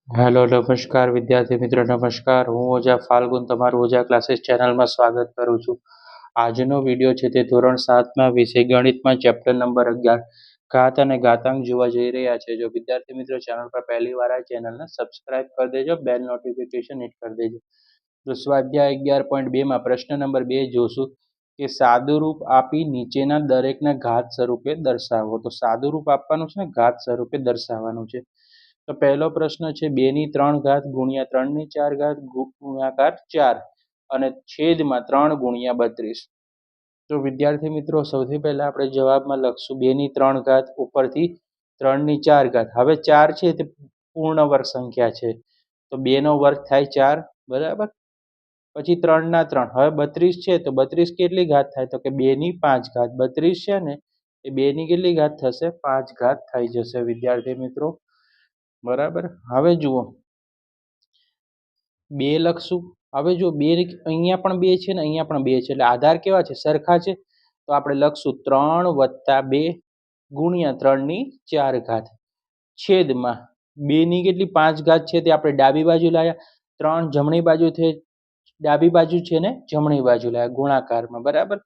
Hello નમસ્કાર વિદ્યાર્થી મિત્રો નમસ્કાર. હું ઓઝા ફાલ્ગુન તમારું ઓઝા ક્લાસીસ ચેનલમાં સ્વાગત કરું છું. આજનો વિડીયો છે તે ધોરણ 7ના વિષય ગણિતમાં ચેપ્ટર નંબર 11 ઘાત અને ઘાતાંક જોવા જઈ રહ્યા છે. જો વિદ્યાર્થી મિત્રો ચેનલ પર પહેલી વાર આ ચેનલને સબસ્ક્રાઇબ કરી દેજો, બેલ નોટિફિકેશન હિટ કરી દેજો. તો સ્વાધ્યાય 11.2માં પ્રશ્ન નંબર 2 જોશું કે સાદુરૂપ આપી નીચેના દરેકને ઘાત સ્વરૂપે દર્શાવો. તો સાદુરૂપ આપવાનું છે ને ઘાત સ્વરૂપે દર્શાવવાનું છે. તો પહેલો પ્રશ્ન છે 2 ની 3 ઘાત ગુણ્યા 3 ની 4 ઘાત ગુણાકાર 4 અને છેદમાં 3 ગુણ્યા 32. તો વિદ્યાર્થી મિત્રો સૌથી પહેલા આપણે જવાબમાં લખશું 2 ની 3 ઘાત ઉપરથી 3 ની 4 ઘાત. હવે 4 છે તે પૂર્ણ વર્ગ સંખ્યા છે, તો 2 નો વર્ગ થાય 4, બરાબર. પછી 3 ના 3, હવે 32 છે તો 32 કેટલી ઘાત થાય, તો કે 2 ની 5 ઘાત. 32 છે ને એ 2 ની કેટલી ઘાત થશે, 5 ઘાત થઈ જશે વિદ્યાર્થી મિત્રો, બરાબર. હવે જુઓ 2 લખશું. હવે જો 2 અહીંયા પણ 2 છે ને અહીંયા પણ 2 છે, એટલે આધાર કેવા છે, સરખા છે. તો આપણે લખશું 3 + 2 ગુણ્યા 3 ની 4 ઘાત છેદમાં 2 ની કેટલી 5 ઘાત છે તે આપણે ડાબી બાજુ લાવ્યા, 3 જમણી બાજુ ડાબી બાજુ છે ને જમણી બાજુ લાવ્યા ગુણાકારમાં, બરાબર.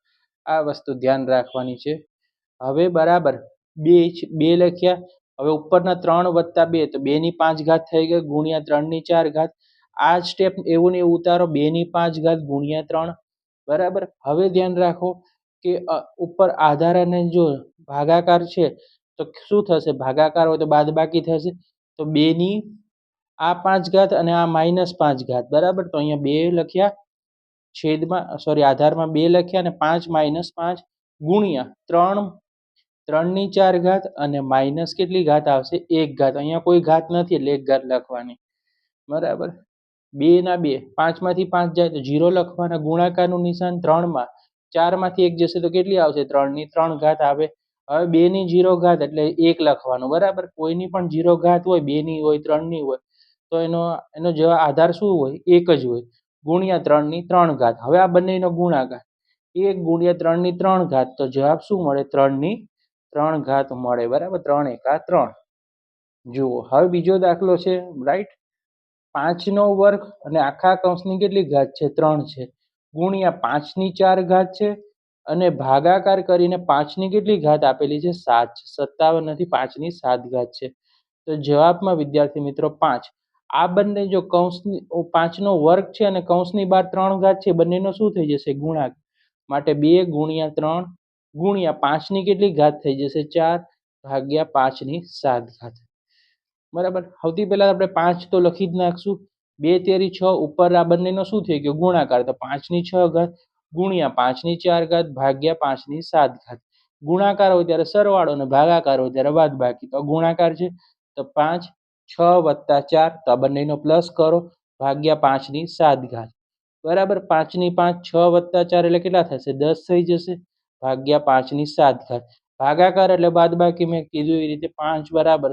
આ વસ્તુ ધ્યાન રાખવાની છે. હવે બરાબર 2 લખ્યા. હવે ઉપરના 3 + 2 તો 2 ની 5 ઘાત થઈ ગઈ ગુણ્યા 3 ની 4 ઘાત. આ સ્ટેપ એવું ને એવું ઉતારો, 2 ની 5 ઘાત ગુણ્યા 3, બરાબર. હવે ધ્યાન રાખો કે ઉપર આધાર અને જો ભાગાકાર છે તો શું થશે, ભાગાકાર હોય તો બાદબાકી થશે. તો 2 ની આ 5 ઘાત અને આ -5 ઘાત, બરાબર. તો અહીંયા 2 લખ્યા છેદમાં આધારમાં 2 લખ્યા અને 5 - 5 ગુણ્યા 3 ની 4 ઘાત અને માઇનસ કેટલી ઘાત આવશે, 1 ઘાત. અહીંયા કોઈ ઘાત નથી એટલે 1 ઘાત લખવાની, બરાબર. 2 ના 2, 5 માંથી 5 જાય તો 0 લખવાના. ગુણાકારનું નિશાન 3માં, 4 માંથી 1 જશે તો કેટલી આવશે, 3 ની 3 ઘાત આવે. હવે 2 ની 0 ઘાત એટલે 1 લખવાનું, બરાબર. કોઈની પણ 0 ઘાત હોય, 2 ની હોય 3 ની હોય તો એનો જવાબ આધાર શું હોય, 1 જ હોય ગુણ્યા 3 ની 3 ઘાત. હવે આ બંનેનો ગુણાકાર 1 ગુણ્યા 3 ની 3 ઘાત, તો જવાબ શું મળે, 3 ની 3 ઘાત મળે, બરાબર. 3 × 3. જુઓ હવે બીજો દાખલો છે, રાઈટ. 5 નો વર્ગ અને આખા કૌંસની કેટલી ઘાત છે, 3 છે, ગુણ્યા 5 ની 4 ઘાત છે અને ભાગાકાર કરીને 5 ની કેટલી ઘાત આપેલી છે, 7 છે. 57 નથી, 5 ની 7 ઘાત છે. તો જવાબમાં વિદ્યાર્થી મિત્રો 5. આ બંને જો કૌંસની 5 નો વર્ગ છે અને કૌંસની બહાર 3 ઘાત છે, બંનેનો શું થઈ જશે, ગુણાકાર. માટે 2 ગુણ્યા 3 ગુણ્યા 5 ની કેટલી ઘાત થઈ જશે, 4 ભાગ્યા 5 ની 7 ઘાત, બરાબર. સૌથી પહેલા આપણે 5 તો લખી જ નાખશું. 2 તેરી 6, ઉપર આ બંનેનો શું થઈ ગયો, ગુણાકાર. તો 5 ની 6 ઘાત ગુણ્યા 5 ની 4 ઘાત ભાગ્યા 5 ની 7 ઘાત. ગુણાકાર હોય ત્યારે સરવાળો અને ભાગાકાર હોય ત્યારે બાદબાકી. તો ગુણાકાર છે તો 5, 6 + 4, તો આ બંનેનો પ્લસ કરો ભાગ્યા 5 ની 7 ઘાત, બરાબર. 5 ની 5, 6 + 4 એટલે કેટલા થશે, 10 થઈ જશે ભાગ્યા 5 ની 7 ઘાત. ભાગાકાર એટલે બાદબાકી, મેં કીધું એ રીતે 5 બરાબર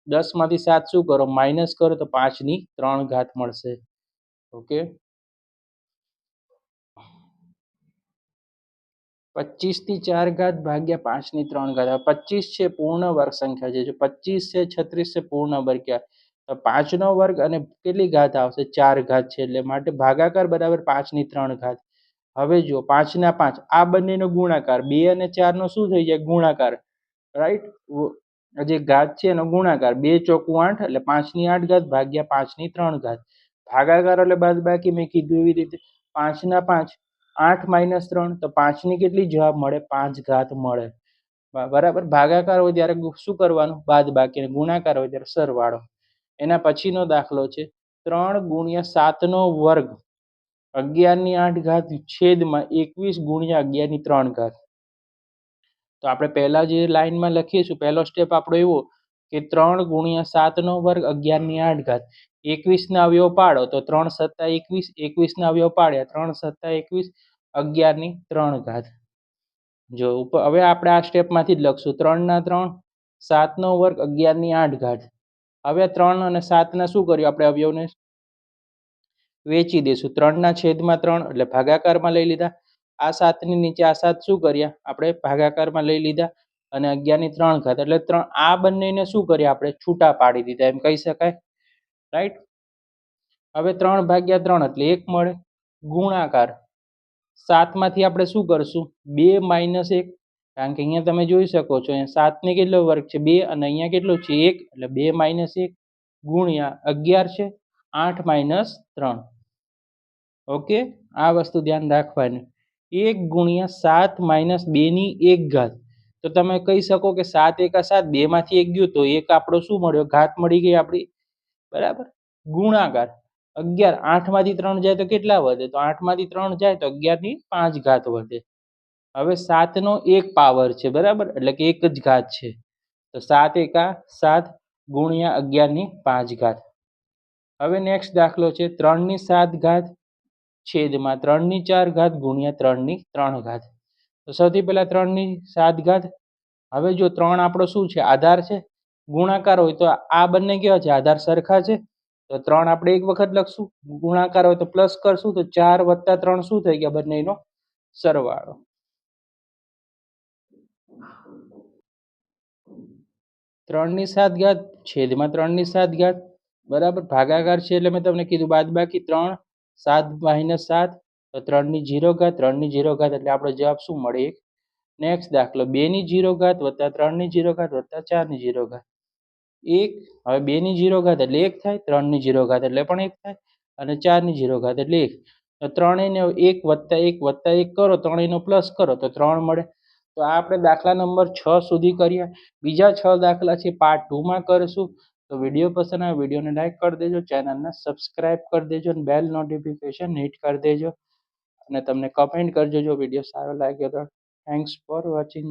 10 માંથી 7 શું કરો, માઇનસ કરો તો 5 ની 3 ઘાત મળશે. ઓકે. 25 ની 4 ઘાત ભાગ્યા 5 ની 3 ઘાત. 25 છે પૂર્ણ વર્ગ સંખ્યા છે, જો 25 છે 36 છે પૂર્ણ વર્ગ ક્યાં, તો 5 નો વર્ગ અને કેટલી ઘાત આવશે, 4 ઘાત છે, એટલે માટે ભાગાકાર બરાબર 5 ની 3 ઘાત. હવે જો 5 ના 5, આ બંનેનો ગુણાકાર, 2 અને 4 નો શું થઈ જાય, ગુણાકાર, રાઈટ. જે ઘાત છે એનો ગુણાકાર, 2 ચોકું 8 એટલે 5 ની 8 ઘાત ભાગ્યા 5 ની 3 ઘાત. ભાગાકાર એટલે બાદબાકી, મેં કીધું એવી રીતે 5 ના 5, 8 - 3, તો 5 ની કેટલી જવાબ મળે, 5 ઘાત મળે, બરાબર. ભાગાકાર હોય ત્યારે શું કરવાનું, બાદબાકી. ગુણાકાર હોય ત્યારે સરવાળો. એના પછીનો દાખલો છે 3 × 7 નો વર્ગ 11 ની 8 ઘાત છેદમાં 21 × 11 ની 3 ઘાત. તો આપણે પહેલા જે લાઈનમાં લખીશું, પહેલો સ્ટેપ આપણો એવો કે 3 × 7 નો વર્ગ 11 ની 8 ઘાત, 21 ના અવયવ પાડો તો 3 × 7 = 21, 21 ના અવયવ પાડ્યા 3 × 7 = 21, 11 ની 3 ઘાત. જો હવે આપણે આ સ્ટેપમાંથી જ લખશું, 3 ના 3, 7 નો વર્ગ 11 ની 8 ઘાત. હવે 3 અને 7 ના શું કર્યું, આપણે અવયવને વેચી દઈશું. 3 ના છેદમાં 3 એટલે ભાગાકારમાં લઈ લીધા. આ 7 ની નીચે આ 7 શું કર્યા, આપણે ભાગાકારમાં લઈ લીધા અને 11 ની 3 ઘાત એટલે આ બંનેને શું કર્યા, આપણે છૂટા પાડી દીધા એમ કહી શકાય. રાઈટ. હવે 3/3 એટલે 1 મળે. ગુણાકાર 7 માંથી આપણે શું કરશું? 2 - 1, કારણ કે અહીંયા તમે જોઈ શકો છો અહીંયા 7 ને કેટલો વર્ગ છે? 2, અને અહીંયા કેટલો છે? 1, એટલે 2 - 1 ગુણ્યા 11 છે 8 - 3. ઓકે, આ વસ્તુ ધ્યાન રાખવાની. 1 ગુણ્યા 7 - 2 ની 1 ઘાત. તો તમે કહી શકો કે 7 એકા 7, 2 માંથી 1 ગયું તો 1 આપણો શું મળ્યો? ઘાત મળી ગઈ આપણી. બરાબર. ગુણાકાર 11, 8 માંથી 3 જાય તો કેટલા વધે? તો 8 માંથી 3 જાય તો 11 ની 5 ઘાત વધે. હવે 7 નો 1 પાવર છે, બરાબર, એટલે કે 1 જ ઘાત છે. તો 7 એકા 7 ગુણ્યા 11 ની 5 ઘાત. હવે નેક્સ્ટ દાખલો છે 3 ની 7 ઘાત છેદમાં 3 ની 4 ઘાત ગુણ્યા 3 ની 3 ઘાત. તો સૌથી પહેલા 3 ની 7 ઘાત. હવે જો 3 આપણો શું છે? આધાર છે. ગુણાકાર હોય તો આ બંને કેવા છે? આધાર સરખા છે. તો 3 આપણે એક વખત લખશું. ગુણાકાર હોય તો પ્લસ કરશું. તો 4 + 3 શું થઈ ગયા? બંનેનો સરવાળો. 3 ની 7 ઘાત છેદમાં 3 ની 7 ઘાત, બરાબર. ભાગાકાર છે એટલે મેં તમને કીધું બાદબાકી 3, 7 - 7, તો 3 ની 0 ઘાત, 3 ની 0 ઘાત એટલે આપણો જવાબ શું મળે? 1. નેક્સ્ટ દાખલો 2 ની 0 ઘાત વત્તા 3 ની 0 ઘાત વત્તા 4 ની 0 ઘાત 1. હવે 2 ની 0 ઘાત એટલે 1 થાય, 3 ની 0 ઘાત એટલે પણ 1 થાય, અને 4 ની 0 ઘાત એટલે 1. તો ત્રણેયને 1 વત્તા 1 વત્તા 1 કરો, ત્રણેયનો પ્લસ કરો તો 3 મળે. તો આ આપણે દાખલા નંબર 6 સુધી કર્યા. બીજા 6 દાખલા છે પાર્ટ 2 માં કરીશું. તો વિડીયો પસંદ આવે વિડીયોને લાઈક કરી દેજો, ચેનલને સબસ્ક્રાઇબ કરી દેજો, અને બેલ નોટિફિકેશન હિટ કરી દેજો, અને તમને કમેન્ટ કરજો જો વિડીયો સારો લાગ્યો તો. Thanks for watching.